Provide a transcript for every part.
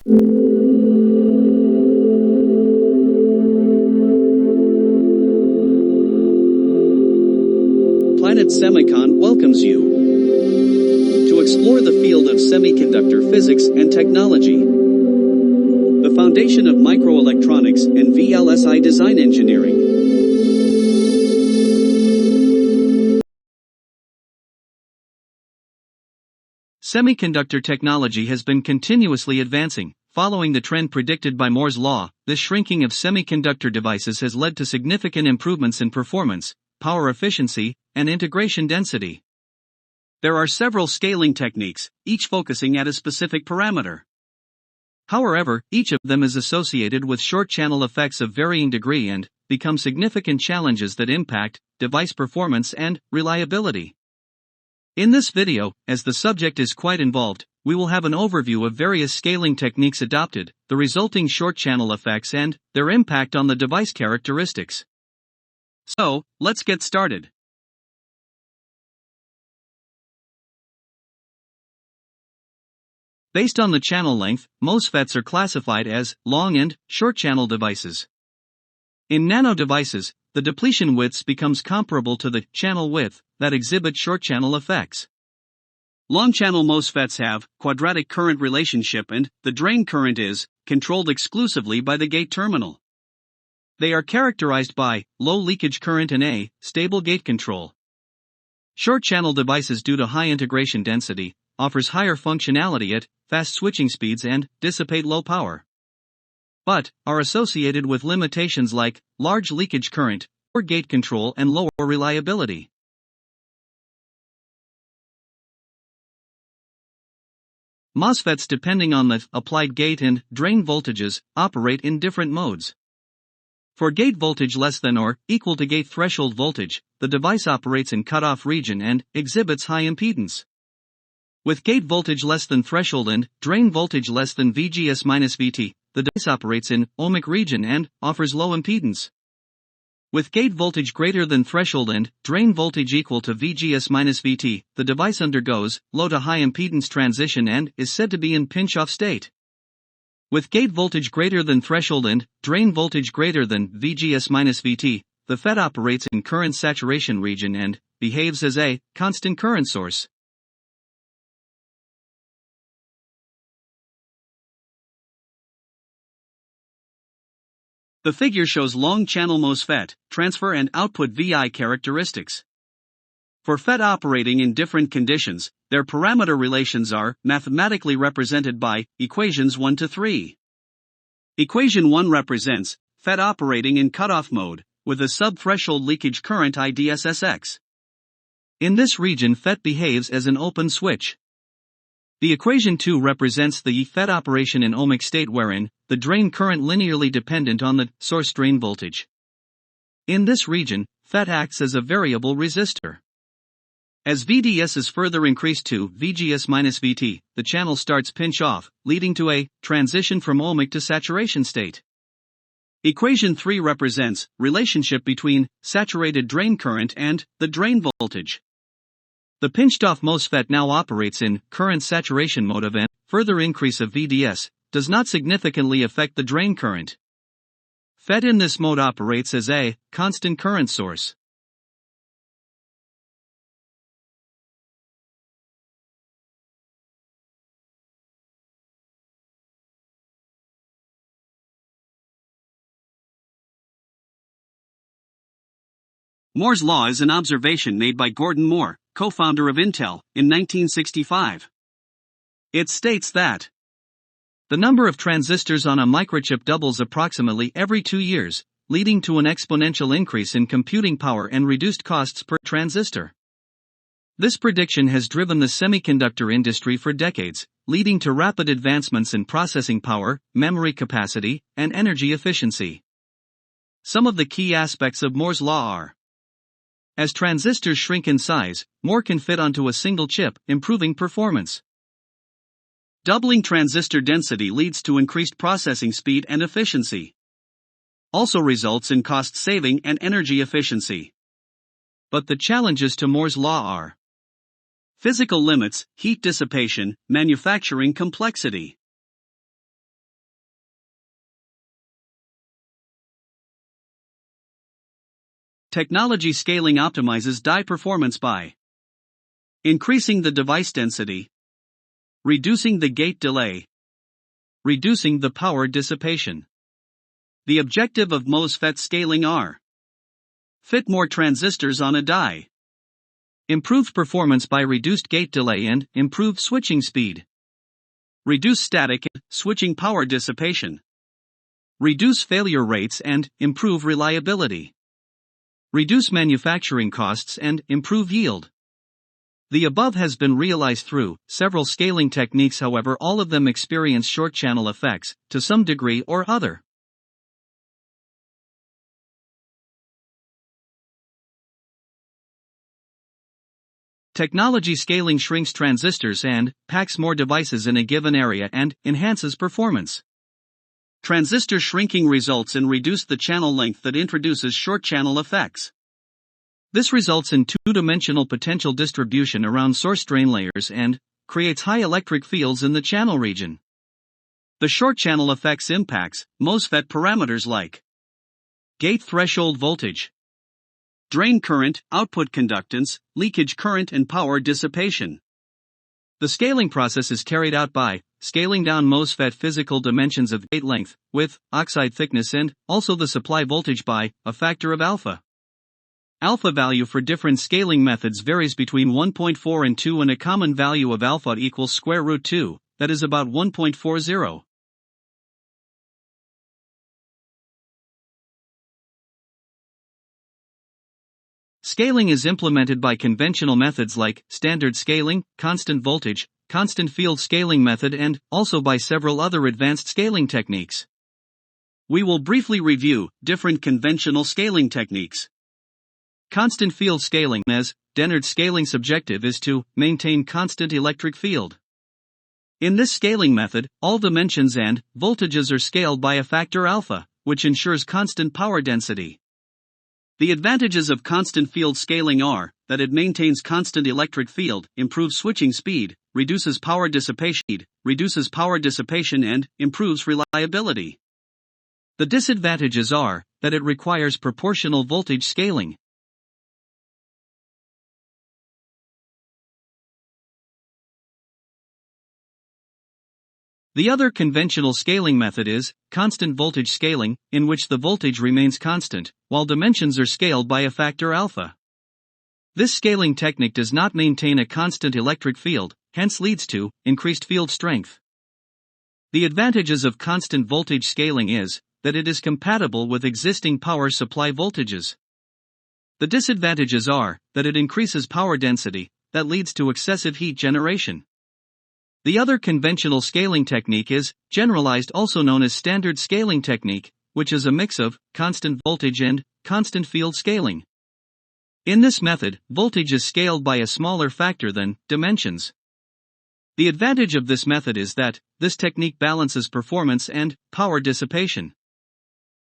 Planet Semicon welcomes you to explore the field of semiconductor physics and technology, the foundation of microelectronics and VLSI design engineering. Semiconductor technology has been continuously advancing. Following the trend predicted by Moore's law, this shrinking of semiconductor devices has led to significant improvements in performance, power efficiency, and integration density. There are several scaling techniques, each focusing at a specific parameter. However, each of them is associated with short-channel effects of varying degree and become significant challenges that impact device performance and reliability. In this video, as the subject is quite involved, we will have an overview of various scaling techniques adopted, the resulting short-channel effects and their impact on the device characteristics. So, let's get started. Based on the channel length, MOSFETs are classified as long and short-channel devices. In nano devices, the depletion widths becomes comparable to the channel width that exhibit short-channel effects. Long-channel MOSFETs have quadratic current relationship and the drain current is controlled exclusively by the gate terminal. They are characterized by low leakage current and a stable gate control. Short-channel devices, due to high integration density, offers higher functionality at fast switching speeds and dissipate low power, but are associated with limitations like large leakage current, poor gate control, and lower reliability. MOSFETs, depending on the applied gate and drain voltages, operate in different modes. For gate voltage less than or equal to gate threshold voltage, the device operates in cutoff region and exhibits high impedance. With gate voltage less than threshold and drain voltage less than VGS-VT, the device operates in ohmic region and offers low impedance. With gate voltage greater than threshold and drain voltage equal to VGS-VT, the device undergoes low to high impedance transition and is said to be in pinch-off state. With gate voltage greater than threshold and drain voltage greater than VGS-VT, the FET operates in current saturation region and behaves as a constant current source. The figure shows long-channel MOSFET transfer and output VI characteristics. For FET operating in different conditions, their parameter relations are mathematically represented by equations 1 to 3. Equation 1 represents FET operating in cutoff mode, with a sub-threshold leakage current IDSSX. In this region, FET behaves as an open switch. The equation 2 represents the FET operation in ohmic state, wherein the drain current linearly dependent on the source drain voltage. In this region, FET acts as a variable resistor. As VDS is further increased to VGS-VT, the channel starts pinch off, leading to a transition from ohmic to saturation state. Equation 3 represents relationship between saturated drain current and the drain voltage. The pinched-off MOSFET now operates in current saturation mode of, and further increase of VDS does not significantly affect the drain current. FET in this mode operates as a constant current source. Moore's law is an observation made by Gordon Moore, co-founder of Intel, in 1965. It states that the number of transistors on a microchip doubles approximately every 2 years, leading to an exponential increase in computing power and reduced costs per transistor. This prediction has driven the semiconductor industry for decades, leading to rapid advancements in processing power, memory capacity, and energy efficiency. Some of the key aspects of Moore's law are: as transistors shrink in size, more can fit onto a single chip, improving performance. Doubling transistor density leads to increased processing speed and efficiency. Also results in cost saving and energy efficiency. But the challenges to Moore's law are physical limits, heat dissipation, manufacturing complexity. Technology scaling optimizes die performance by increasing the device density, reducing the gate delay, reducing the power dissipation. The objective of MOSFET scaling are: fit more transistors on a die, improved performance by reduced gate delay and improved switching speed, reduce static and switching power dissipation, reduce failure rates and improve reliability, reduce manufacturing costs and improve yield. The above has been realized through several scaling techniques, however, all of them experience short channel effects to some degree or other. Technology scaling shrinks transistors and packs more devices in a given area and enhances performance. Transistor shrinking results in reduced the channel length that introduces short channel effects. This results in two-dimensional potential distribution around source drain layers and creates high electric fields in the channel region. The short channel effects impacts MOSFET parameters like gate threshold voltage, drain current, output conductance, leakage current and power dissipation. The scaling process is carried out by scaling down MOSFET physical dimensions of gate length, width, oxide thickness and also the supply voltage by a factor of alpha. Alpha value for different scaling methods varies between 1.4 and 2, and a common value of alpha equals square root 2, that is about 1.40. Scaling is implemented by conventional methods like standard scaling, constant voltage, constant field scaling method, and also by several other advanced scaling techniques. We will briefly review different conventional scaling techniques. Constant field scaling, as Dennard scaling's objective is to maintain constant electric field. In this scaling method, all dimensions and voltages are scaled by a factor alpha, which ensures constant power density. The advantages of constant field scaling are that it maintains constant electric field, improves switching speed, reduces power dissipation, and improves reliability. The disadvantages are that it requires proportional voltage scaling. The other conventional scaling method is constant voltage scaling, in which the voltage remains constant, while dimensions are scaled by a factor alpha. This scaling technique does not maintain a constant electric field, hence leads to increased field strength. The advantages of constant voltage scaling is that it is compatible with existing power supply voltages. The disadvantages are that it increases power density, that leads to excessive heat generation. The other conventional scaling technique is generalized, also known as standard scaling technique, which is a mix of constant voltage and constant field scaling. In this method, voltage is scaled by a smaller factor than dimensions. The advantage of this method is that this technique balances performance and power dissipation.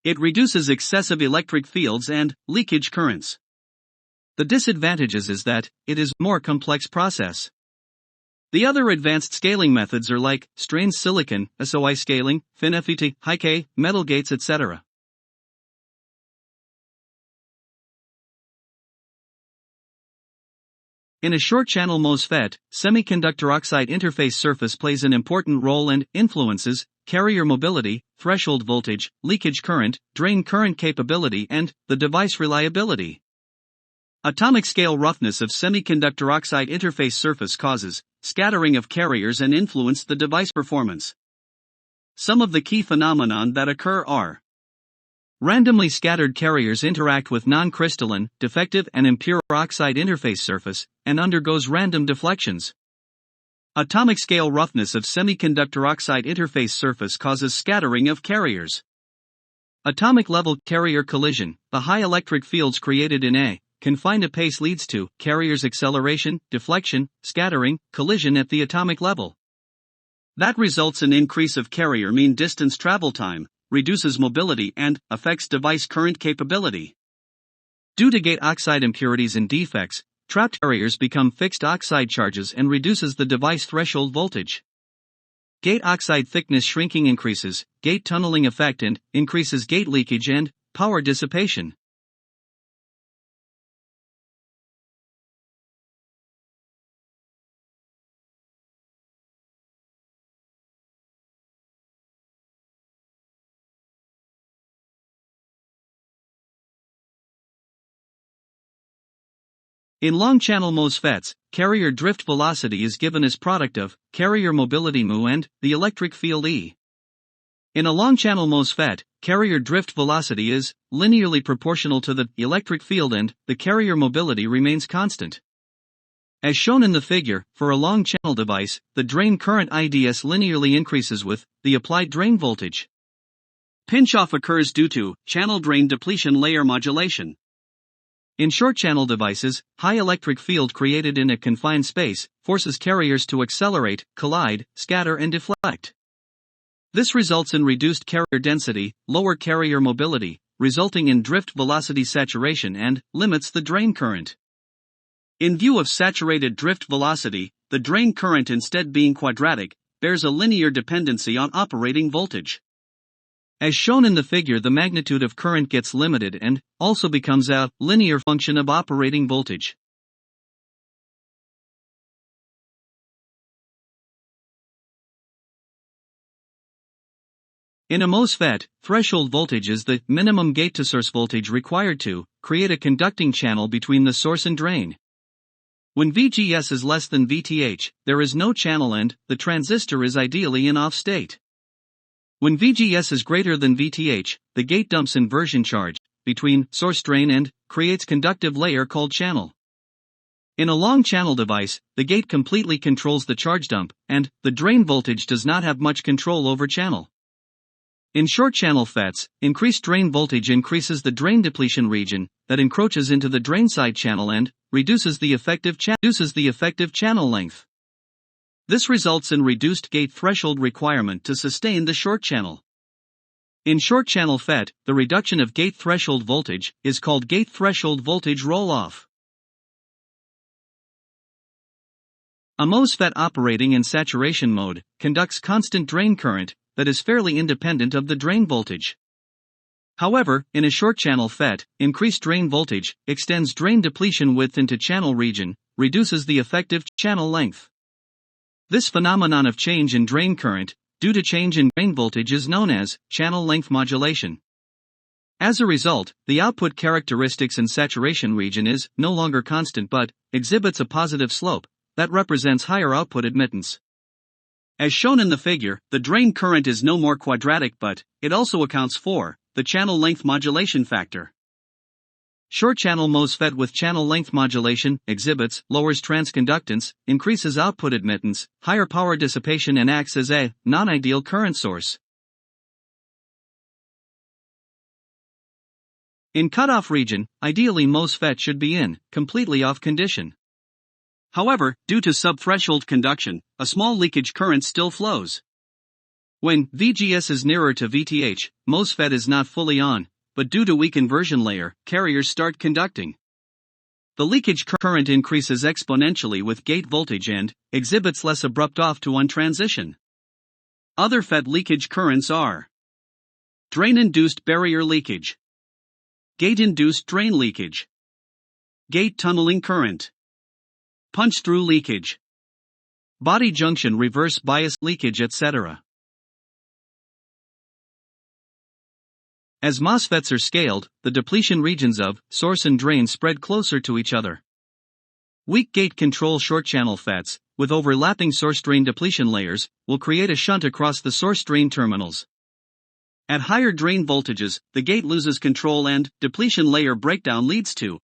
It reduces excessive electric fields and leakage currents. The disadvantages is that it is a more complex process. The other advanced scaling methods are like strained silicon, SOI scaling, FinFET, high-K, metal gates, etc. In a short-channel MOSFET, semiconductor oxide interface surface plays an important role and influences carrier mobility, threshold voltage, leakage current, drain current capability, and the device reliability. Atomic scale roughness of semiconductor oxide interface surface causes scattering of carriers and influence the device performance. Some of the key phenomena that occur are: randomly scattered carriers interact with non-crystalline, defective and impure oxide interface surface, and undergoes random deflections. Atomic scale roughness of semiconductor oxide interface surface causes scattering of carriers. Atomic level carrier collision, the high electric fields created in a confined pace leads to carriers acceleration, deflection, scattering, collision at the atomic level. That results in increase of carrier mean distance travel time, reduces mobility and affects device current capability. Due to gate oxide impurities and defects, trapped carriers become fixed oxide charges and reduces the device threshold voltage. Gate oxide thickness shrinking increases gate tunneling effect and increases gate leakage and power dissipation. In long-channel MOSFETs, carrier drift velocity is given as product of carrier mobility μ and the electric field E. In a long-channel MOSFET, carrier drift velocity is linearly proportional to the electric field and the carrier mobility remains constant. As shown in the figure, for a long-channel device, the drain current IDS linearly increases with the applied drain voltage. Pinch-off occurs due to channel drain depletion layer modulation. In short-channel devices, high electric field created in a confined space forces carriers to accelerate, collide, scatter and deflect. This results in reduced carrier density, lower carrier mobility, resulting in drift velocity saturation and limits the drain current. In view of saturated drift velocity, the drain current instead being quadratic, bears a linear dependency on operating voltage. As shown in the figure, the magnitude of current gets limited and also becomes a linear function of operating voltage. In a MOSFET, threshold voltage is the minimum gate-to-source voltage required to create a conducting channel between the source and drain. When VGS is less than VTH, there is no channel and the transistor is ideally in off state. When VGS is greater than VTH, the gate dumps inversion charge between source drain and creates conductive layer called channel. In a long channel device, the gate completely controls the charge dump, and the drain voltage does not have much control over channel. In short channel FETs, increased drain voltage increases the drain depletion region that encroaches into the drain side channel and reduces the effective channel length. This results in reduced gate threshold requirement to sustain the short channel. In short channel FET, the reduction of gate threshold voltage is called gate threshold voltage roll-off. A MOSFET operating in saturation mode conducts constant drain current that is fairly independent of the drain voltage. However, in a short channel FET, increased drain voltage extends drain depletion width into channel region, reduces the effective channel length. This phenomenon of change in drain current, due to change in drain voltage, is known as channel length modulation. As a result, the output characteristics in saturation region is no longer constant but exhibits a positive slope that represents higher output admittance. As shown in the figure, the drain current is no more quadratic but it also accounts for the channel length modulation factor. Short channel MOSFET with channel length modulation exhibits lowers transconductance, increases output admittance, higher power dissipation and acts as a non-ideal current source. In cutoff region, ideally MOSFET should be in completely off condition. However, due to subthreshold conduction, a small leakage current still flows. When VGS is nearer to VTH, MOSFET is not fully on, but due to weak inversion layer, carriers start conducting. The leakage current increases exponentially with gate voltage and exhibits less abrupt off-to-on transition. Other FET leakage currents are drain-induced barrier leakage, gate-induced drain leakage, gate tunneling current, punch-through leakage, body junction reverse bias leakage, etc. As MOSFETs are scaled, the depletion regions of source and drain spread closer to each other. Weak gate control short channel FETs, with overlapping source drain depletion layers, will create a shunt across the source drain terminals. At higher drain voltages, the gate loses control and depletion layer breakdown leads to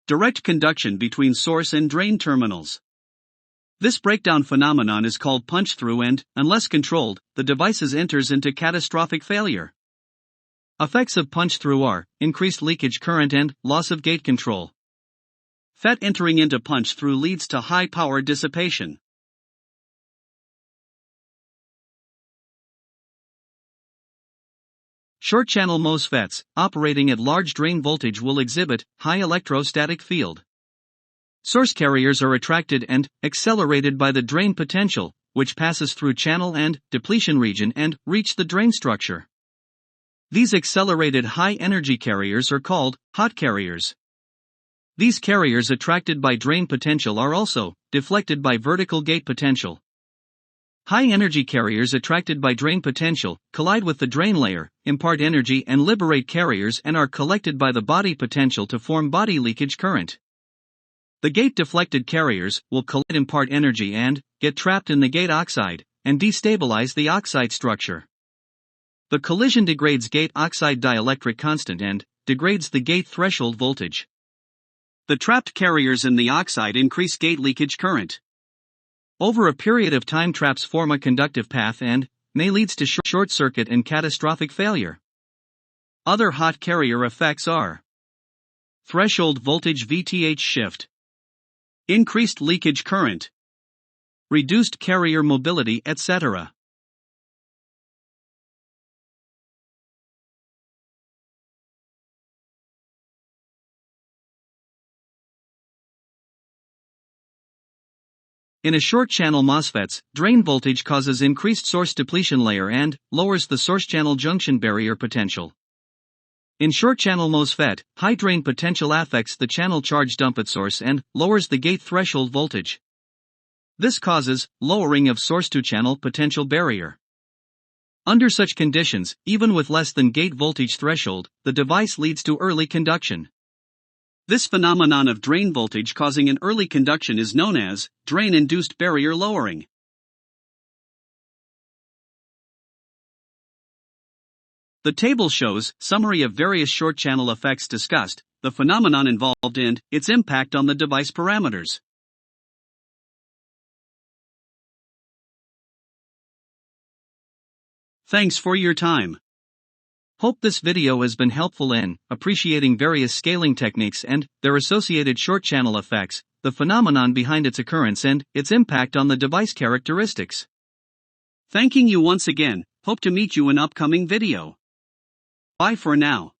direct conduction between source and drain terminals. This breakdown phenomenon is called punch-through and, unless controlled, the device enters into catastrophic failure. Effects of punch-through are increased leakage current and loss of gate control. FET entering into punch-through leads to high power dissipation. Short-channel MOSFETs, operating at large drain voltage, will exhibit high electrostatic field. Source carriers are attracted and accelerated by the drain potential, which passes through channel and depletion region and reach the drain structure. These accelerated high-energy carriers are called hot carriers. These carriers attracted by drain potential are also deflected by vertical gate potential. High-energy carriers attracted by drain potential collide with the drain layer, impart energy and liberate carriers and are collected by the body potential to form body leakage current. The gate-deflected carriers will collide, impart energy and get trapped in the gate oxide, and destabilize the oxide structure. The collision degrades gate oxide dielectric constant and degrades the gate threshold voltage. The trapped carriers in the oxide increase gate leakage current. Over a period of time, traps form a conductive path and may lead to short circuit and catastrophic failure. Other hot carrier effects are threshold voltage VTH shift, increased leakage current, reduced carrier mobility, etc. In a short channel MOSFETs, drain voltage causes increased source depletion layer and lowers the source channel junction barrier potential. In short channel MOSFET, high drain potential affects the channel charge dump at source and lowers the gate threshold voltage. This causes lowering of source to channel potential barrier. Under such conditions, even with less than gate voltage threshold, the device leads to early conduction. This phenomenon of drain voltage causing an early conduction is known as drain-induced barrier lowering. The table shows summary of various short channel effects discussed, the phenomenon involved and its impact on the device parameters. Thanks for your time. Hope this video has been helpful in appreciating various scaling techniques and their associated short channel effects, the phenomenon behind its occurrence and its impact on the device characteristics. Thanking you once again, hope to meet you in upcoming video. Bye for now.